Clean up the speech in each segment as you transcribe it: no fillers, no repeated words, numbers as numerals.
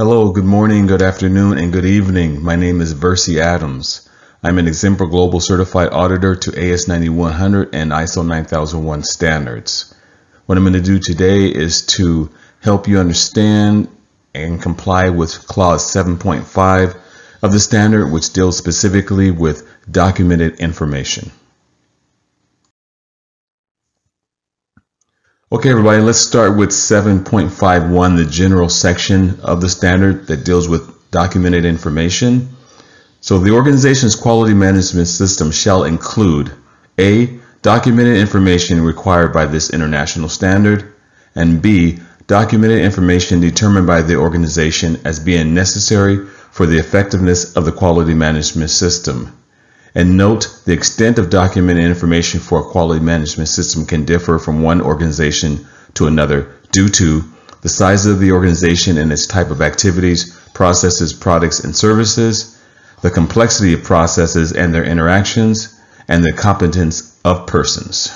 Hello, good morning, good afternoon, and good evening. My name is Versi Adams. I'm an Exemplar Global Certified Auditor to AS9100 and ISO 9001 standards. What I'm going to do today is to help you understand and comply with Clause 7.5 of the standard, which deals specifically with documented information. Okay, everybody, let's start with 7.51, the general section of the standard that deals with documented information. So the organization's quality management system shall include A, documented information required by this international standard, and B, documented information determined by the organization as being necessary for the effectiveness of the quality management system. And note, the extent of documented information for a quality management system can differ from one organization to another due to the size of the organization and its type of activities, processes, products, and services, the complexity of processes and their interactions, and the competence of persons.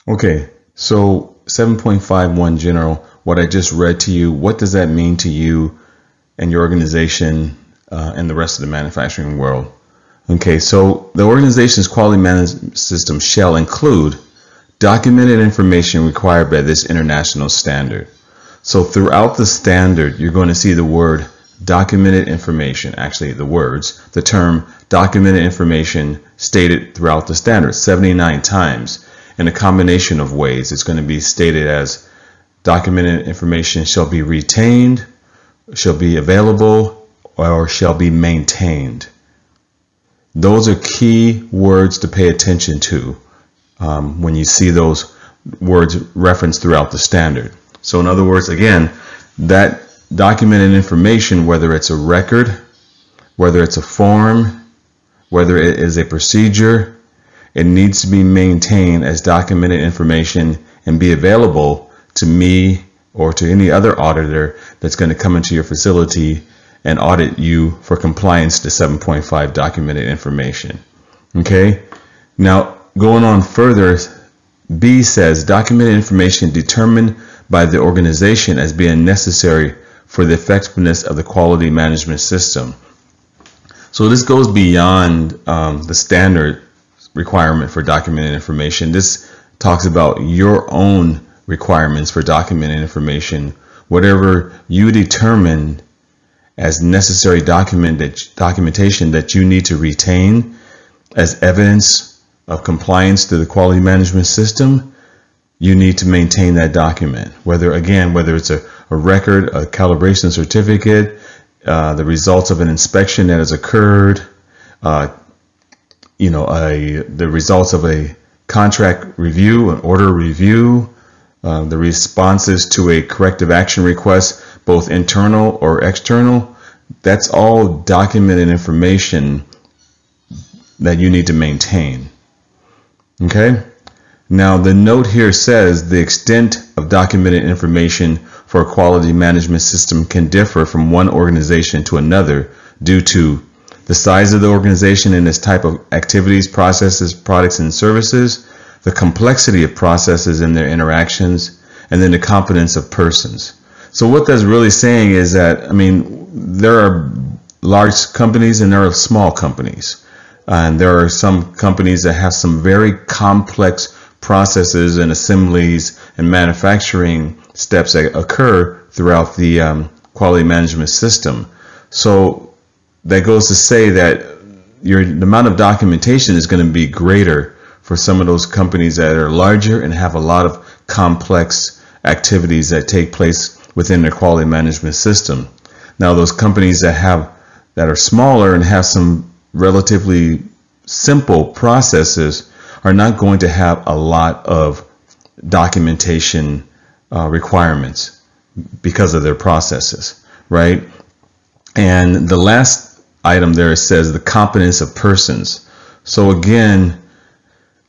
Okay, so 7.51 general, what I just read to you, what does that mean to you and your organization and the rest of the manufacturing world? Okay, so the organization's quality management system shall include documented information required by this international standard. So throughout the standard, you're going to see the word documented information, actually the term documented information stated throughout the standard 79 times in a combination of ways. It's going to be stated as documented information shall be retained, shall be available, or shall be maintained. Those are key words to pay attention to when you see those words referenced throughout the standard. So in other words, again, that documented information, whether it's a record, whether it's a form, whether it is a procedure, it needs to be maintained as documented information and be available to me or to any other auditor that's going to come into your facility and audit you for compliance to 7.5 documented information. Okay, now going on further, B says documented information determined by the organization as being necessary for the effectiveness of the quality management system. So this goes beyond the standard requirement for documented information. This talks about your own requirements for documented information, whatever you determine as necessary documentation that you need to retain as evidence of compliance to the quality management system. You need to maintain that document, whether it's a record, a calibration certificate, the results of an inspection that has occurred, the results of a contract review, an order review, the responses to a corrective action request, both internal or external. That's all documented information that you need to maintain. Okay? Now the note here says the extent of documented information for a quality management system can differ from one organization to another due to the size of the organization and its type of activities, processes, products, and services, the complexity of processes and their interactions, and then the competence of persons. So what that's really saying is that, there are large companies and there are small companies. And there are some companies that have some very complex processes and assemblies and manufacturing steps that occur throughout the quality management system. So that goes to say that the amount of documentation is going to be greater for some of those companies that are larger and have a lot of complex activities that take place within their quality management system. Now those companies that are smaller and have some relatively simple processes are not going to have a lot of documentation requirements because of their processes, right? And the last item there says the competence of persons. So again,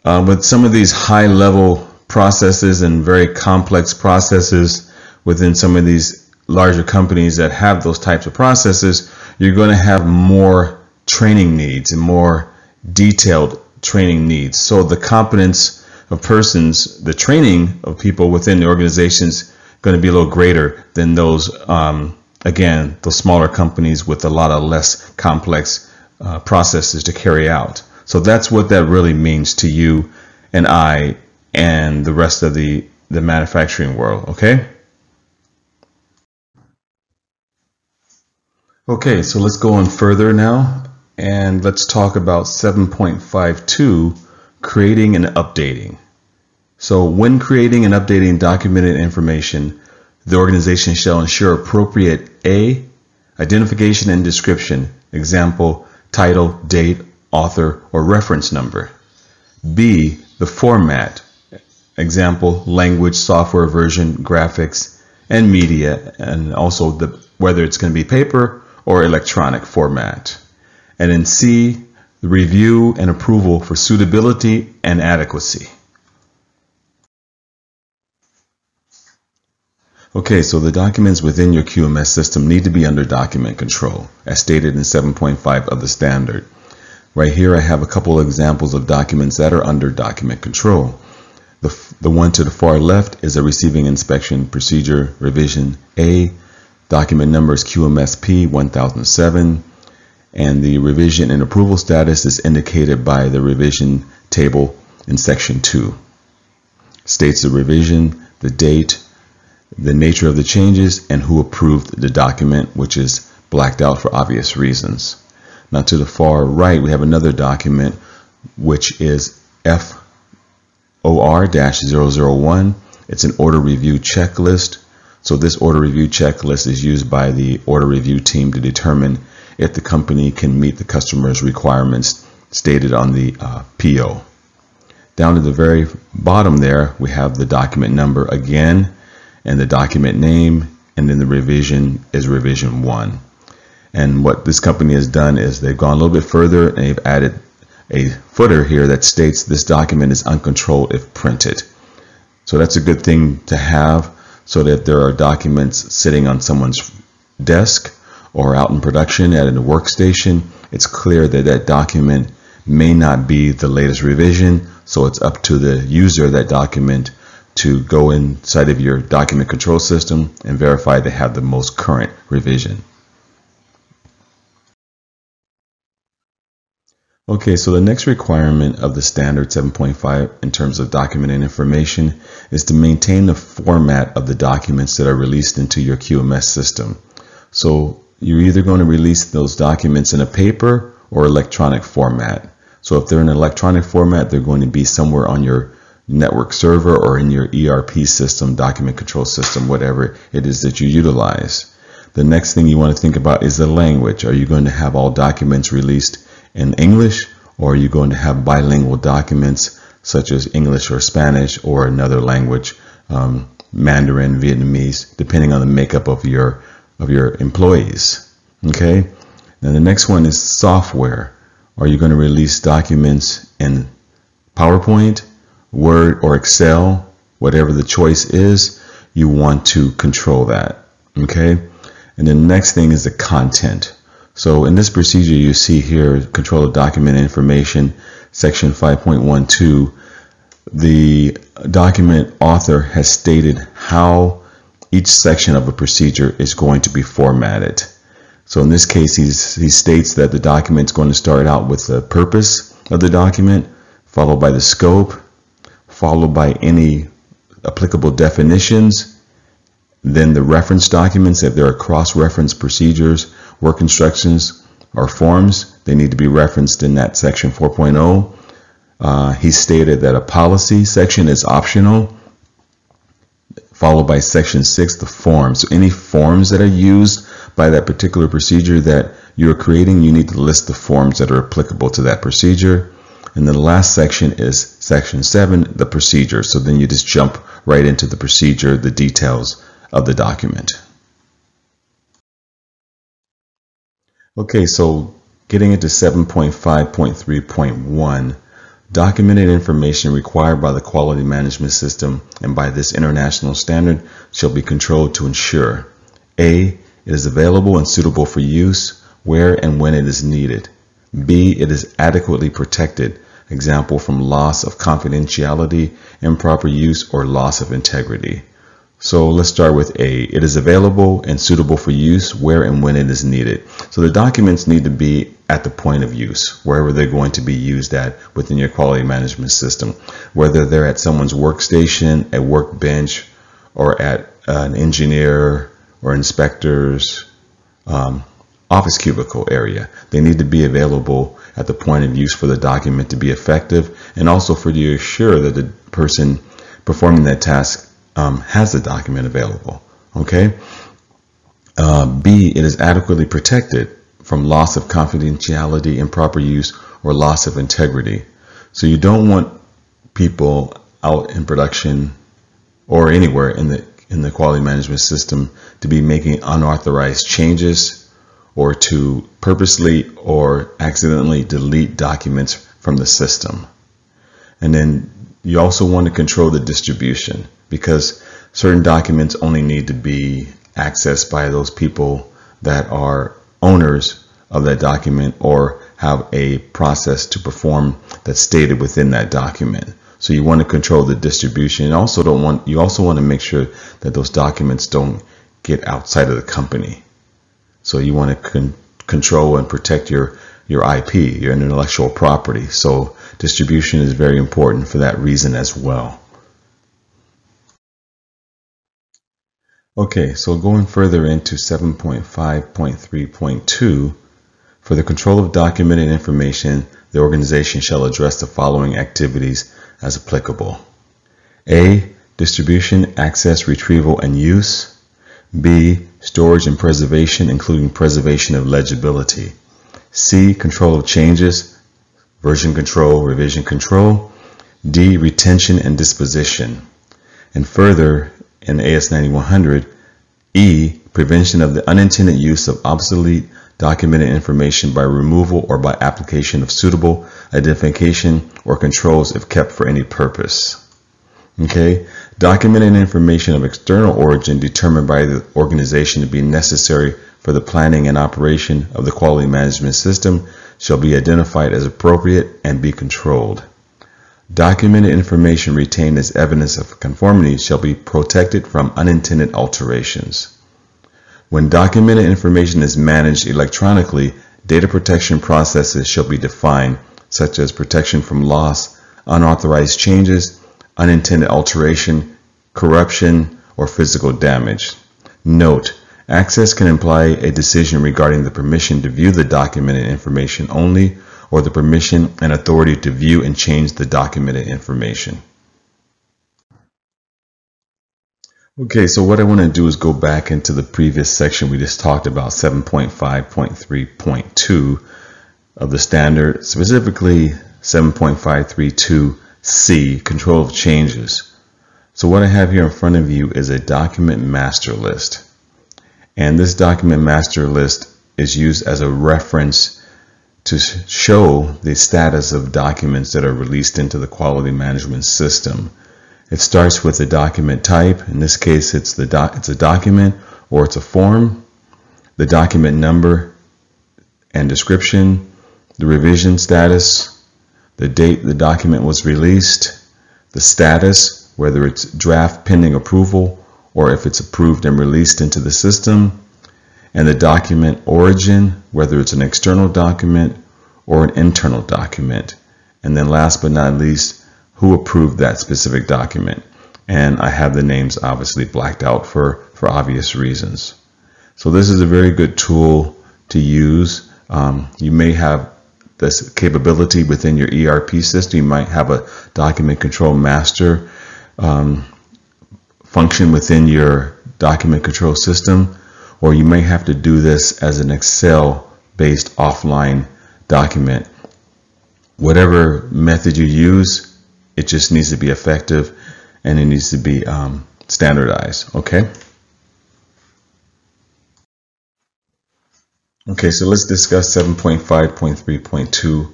with some of these high-level processes and very complex processes within some of these larger companies that have those types of processes, you're going to have more training needs and more detailed training needs. So the competence of persons, the training of people within the organizations going to be a little greater than those, again, those smaller companies with a lot of less complex processes to carry out. So that's what that really means to you and I and the rest of the manufacturing world, okay? Okay, so let's go on further now, and let's talk about 7.52, creating and updating. So when creating and updating documented information, the organization shall ensure appropriate A, identification and description, example, title, date, author, or reference number. B, the format, example, language, software version, graphics, and media, and also whether it's going to be paper or electronic format. And then C, the review and approval for suitability and adequacy. Okay, so the documents within your QMS system need to be under document control, as stated in 7.5 of the standard. Right here I have a couple of examples of documents that are under document control. The one to the far left is a receiving inspection procedure revision A. Document number is QMSP 1007, and the revision and approval status is indicated by the revision table in section 2. States the revision, the date, the nature of the changes, and who approved the document, which is blacked out for obvious reasons. Now to the far right we have another document which is FOR-001. It's an order review checklist. So this order review checklist is used by the order review team to determine if the company can meet the customer's requirements stated on the PO. Down to the very bottom there we have the document number again, and the document name, and then the revision is revision 1. And what this company has done is they've gone a little bit further and they've added a footer here that states this document is uncontrolled if printed. So that's a good thing to have, so that there are documents sitting on someone's desk or out in production at a workstation. It's clear that that document may not be the latest revision, so it's up to the user of that document to go inside of your document control system and verify they have the most current revision. Okay, so the next requirement of the standard 7.5 in terms of documenting information is to maintain the format of the documents that are released into your QMS system. So you're either going to release those documents in a paper or electronic format. So if they're in an electronic format, they're going to be somewhere on your network server or in your ERP system, document control system, whatever it is that you utilize. The next thing you want to think about is the language. Are you going to have all documents released in English, or are you going to have bilingual documents such as English or Spanish or another language, Mandarin, Vietnamese, depending on the makeup of your employees? Okay. Now the next one is software. Are you going to release documents in PowerPoint, Word, or Excel? Whatever the choice is, you want to control that. Okay. And then the next thing is the content. So in this procedure you see here, control of document information, section 5.12, the document author has stated how each section of a procedure is going to be formatted. So in this case he states that the document is going to start out with the purpose of the document, followed by the scope, followed by any applicable definitions, then the reference documents. If there are cross-reference procedures, work instructions, or forms, they need to be referenced in that section 4.0. He stated that a policy section is optional, followed by section 6, the forms. So any forms that are used by that particular procedure that you're creating, you need to list the forms that are applicable to that procedure. And then the last section is section 7, the procedure. So then you just jump right into the procedure, the details of the document. Okay, so getting into 7.5.3.1, documented information required by the quality management system and by this international standard shall be controlled to ensure A, it is available and suitable for use where and when it is needed. B, it is adequately protected, example from loss of confidentiality, improper use, or loss of integrity. So let's start with A. It is available and suitable for use where and when it is needed. So the documents need to be at the point of use, wherever they're going to be used at within your quality management system, whether they're at someone's workstation, a workbench, or at an engineer or inspector's office cubicle area. They need to be available at the point of use for the document to be effective, and also for you to assure that the person performing that task has the document available. Okay. B, it is adequately protected from loss of confidentiality, improper use, or loss of integrity. So you don't want people out in production or anywhere in the quality management system to be making unauthorized changes or to purposely or accidentally delete documents from the system. And then you also want to control the distribution, because certain documents only need to be accessed by those people that are owners of that document or have a process to perform that's stated within that document. So you want to control the distribution. You also want to make sure that those documents don't get outside of the company. So you want to control and protect your IP, your intellectual property. So distribution is very important for that reason as well. Okay, so going further into 7.5.3.2, for the control of documented information, the organization shall address the following activities as applicable. A, distribution, access, retrieval, and use. B, storage and preservation, including preservation of legibility. C, control of changes, version control, revision control. D, retention and disposition. And further, in AS9100, E, prevention of the unintended use of obsolete documented information by removal or by application of suitable identification or controls if kept for any purpose. Okay, documented information of external origin determined by the organization to be necessary for the planning and operation of the quality management system shall be identified as appropriate and be controlled. Documented information retained as evidence of conformity shall be protected from unintended alterations. When documented information is managed electronically, data protection processes shall be defined, such as protection from loss, unauthorized changes, unintended alteration, corruption, or physical damage. Note, access can imply a decision regarding the permission to view the documented information only, or the permission and authority to view and change the documented information. Okay, so what I want to do is go back into the previous section we just talked about, 7.5.3.2 of the standard, specifically 7.532C, control of changes. So what I have here in front of you is a document master list. And this document master list is used as a reference to show the status of documents that are released into the quality management system. It starts with the document type. In this case, it's a document or it's a form, the document number and description, the revision status, the date the document was released, the status, whether it's draft pending approval or if it's approved and released into the system, and the document origin, whether it's an external document or an internal document. And then last but not least, who approved that specific document. And I have the names obviously blacked out for obvious reasons. So this is a very good tool to use. You may have this capability within your ERP system. You might have a document control master function within your document control system, or you may have to do this as an Excel-based offline document. Whatever method you use, it just needs to be effective and it needs to be standardized. Okay. Okay, so let's discuss 7.5.3.2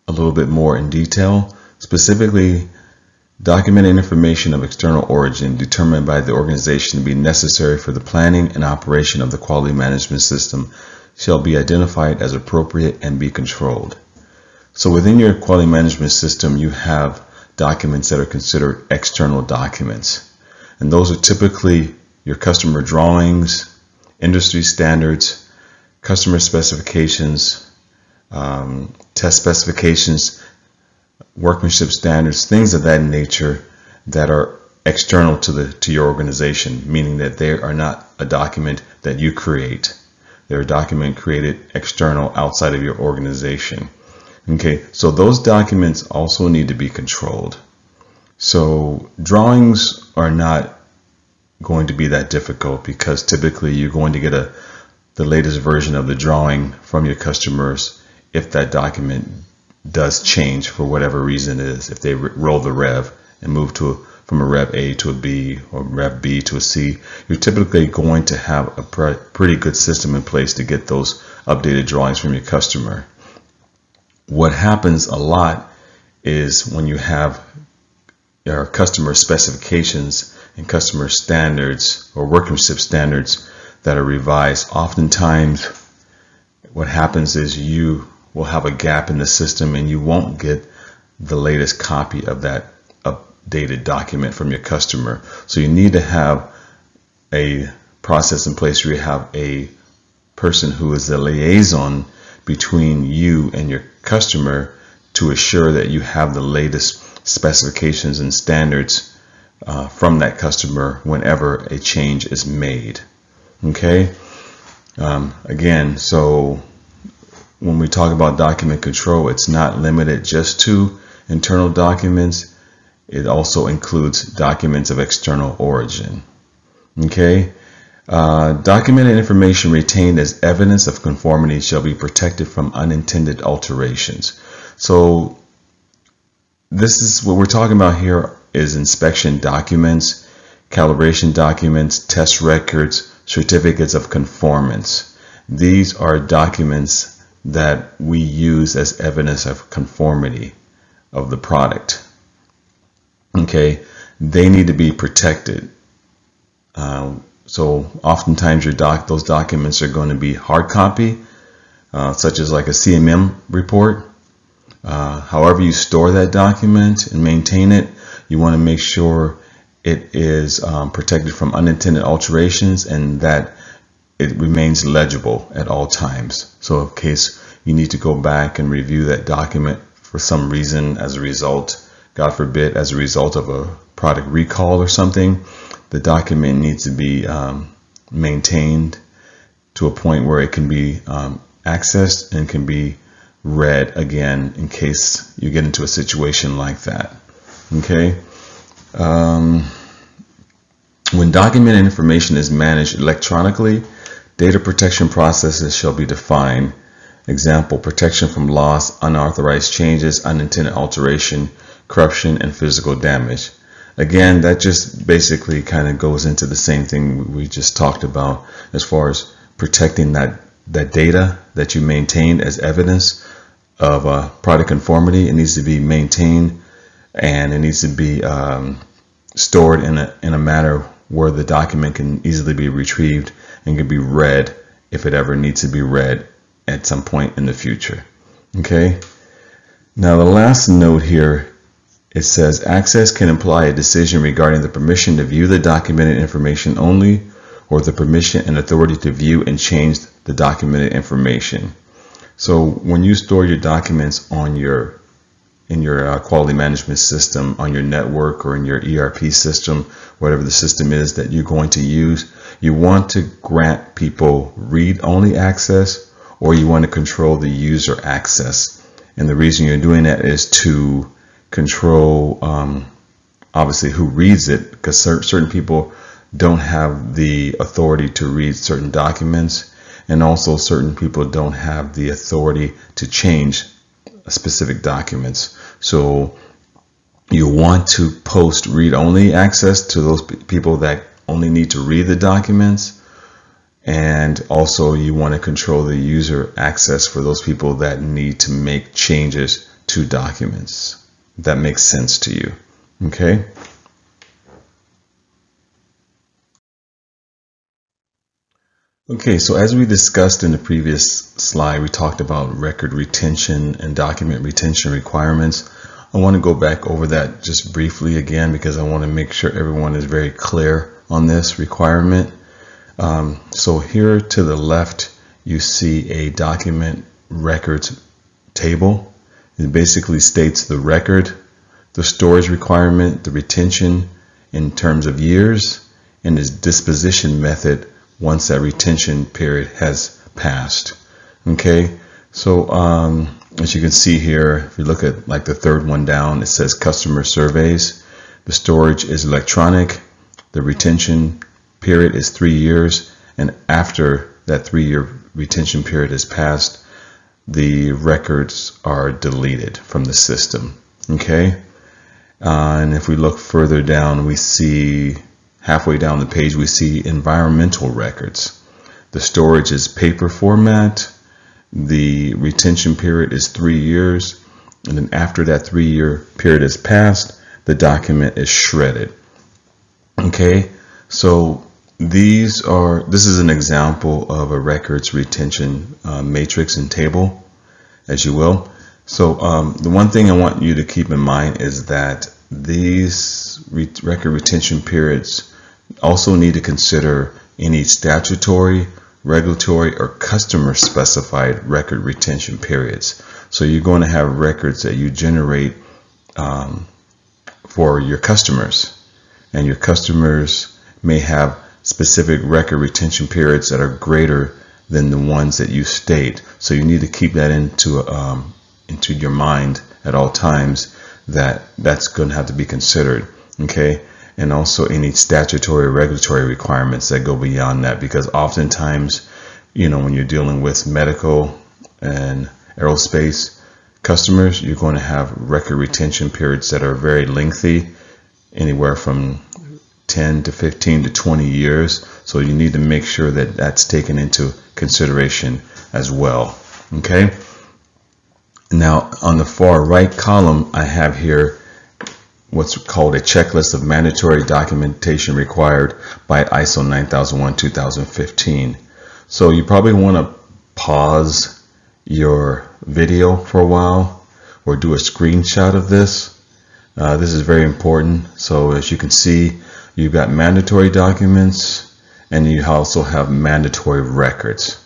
a little bit more in detail. Specifically, documented information of external origin determined by the organization to be necessary for the planning and operation of the quality management system shall be identified as appropriate and be controlled. So within your quality management system, you have documents that are considered external documents. And those are typically your customer drawings, industry standards, customer specifications, test specifications, workmanship standards, things of that nature that are external to your organization, meaning that they are not a document that you create. They're a document created external outside of your organization. Okay, so those documents also need to be controlled. So drawings are not going to be that difficult because typically you're going to get the latest version of the drawing from your customers if that document does change for whatever reason it is. If they roll the rev and move from a Rev A to a B or Rev B to a C, you're typically going to have a pretty good system in place to get those updated drawings from your customer. What happens a lot is when you have your customer specifications and customer standards or workmanship standards that are revised, oftentimes what happens is you will have a gap in the system and you won't get the latest copy of that updated document from your customer. So you need to have a process in place where you have a person who is the liaison between you and your customer to assure that you have the latest specifications and standards from that customer whenever a change is made. Okay. Again, so when we talk about document control, it's not limited just to internal documents. It also includes documents of external origin. Okay. Documented information retained as evidence of conformity shall be protected from unintended alterations. So this is what we're talking about here is inspection documents, calibration documents, test records, certificates of conformance. These are documents that we use as evidence of conformity of the product. Okay, they need to be protected. So oftentimes those documents are going to be hard copy, such as like a CMM report. However you store that document and maintain it, you want to make sure it is protected from unintended alterations and that it remains legible at all times. So in case you need to go back and review that document for some reason as a result, God forbid, as a result of a product recall or something, the document needs to be maintained to a point where it can be accessed and can be read again in case you get into a situation like that. Okay. When documented information is managed electronically, data protection processes shall be defined. Example, protection from loss, unauthorized changes, unintended alteration, corruption, and physical damage. Again, that just basically kind of goes into the same thing we just talked about as far as protecting that data that you maintained as evidence of product conformity. It needs to be maintained and it needs to be stored in a manner where the document can easily be retrieved and can be read if it ever needs to be read at some point in the future. Okay. Now the last note here, it says access can imply a decision regarding the permission to view the documented information only, or the permission and authority to view and change the documented information. So when you store your documents on in your quality management system, on your network or in your ERP system, whatever the system is that you're going to use, you want to grant people read-only access, or you want to control the user access. And the reason you're doing that is to control obviously who reads it, because certain people don't have the authority to read certain documents, and also certain people don't have the authority to change specific documents. So you want to post read-only access to those people that only need to read the documents, and also you want to control the user access for those people that need to make changes to documents. If that makes sense to you. Okay. Okay, so as we discussed in the previous slide, we talked about record retention and document retention requirements. I want to go back over that just briefly again because I want to make sure everyone is very clear on this requirement. So here to the left, you see a document records table. It basically states the record, the storage requirement, the retention in terms of years, and its disposition method once that retention period has passed. Okay, so as you can see here, if you look at like the third one down, it says customer surveys. The storage is electronic. The retention period is 3 years, and after that 3-year retention period is passed, the records are deleted from the system. Okay, and if we look further down, we see halfway down the page, we see environmental records. The storage is paper format. The retention period is 3 years, and then after that 3-year period is passed, the document is shredded. Okay, so this is an example of a records retention matrix and table, as you will. So the one thing I want you to keep in mind is that these record retention periods also need to consider any statutory, regulatory, or customer specified record retention periods. So you're going to have records that you generate for your customers, and your customers may have specific record retention periods that are greater than the ones that you state. So you need to keep that into your mind at all times, that that's going to have to be considered. Okay, and also any statutory or regulatory requirements that go beyond that, because oftentimes, you know, when you're dealing with medical and aerospace customers, you're going to have record retention periods that are very lengthy, anywhere from 10 to 15 to 20 years. So you need to make sure that that's taken into consideration as well. Okay, now on the far right column, I have here what's called a checklist of mandatory documentation required by ISO 9001:2015. So you probably want to pause your video for a while or do a screenshot of this. This is very important. So as you can see, you've got mandatory documents and you also have mandatory records.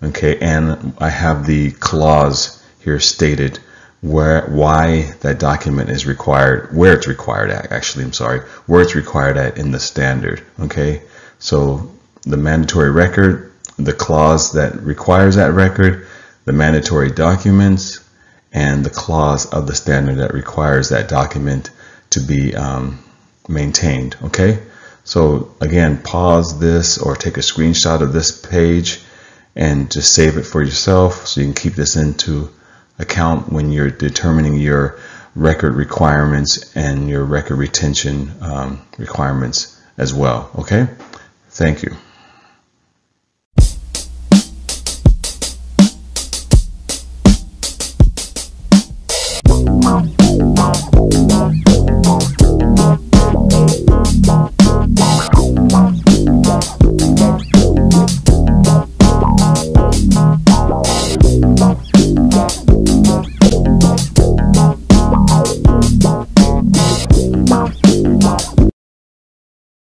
Okay, and I have the clause here stated why that document is required, where it's required at, where it's required at in the standard. Okay, so the mandatory record, the clause that requires that record, the mandatory documents, and the clause of the standard that requires that document to be maintained. Okay, so again, pause this or take a screenshot of this page and just save it for yourself so you can keep this into account when you're determining your record requirements and your record retention requirements as well. Okay, thank you.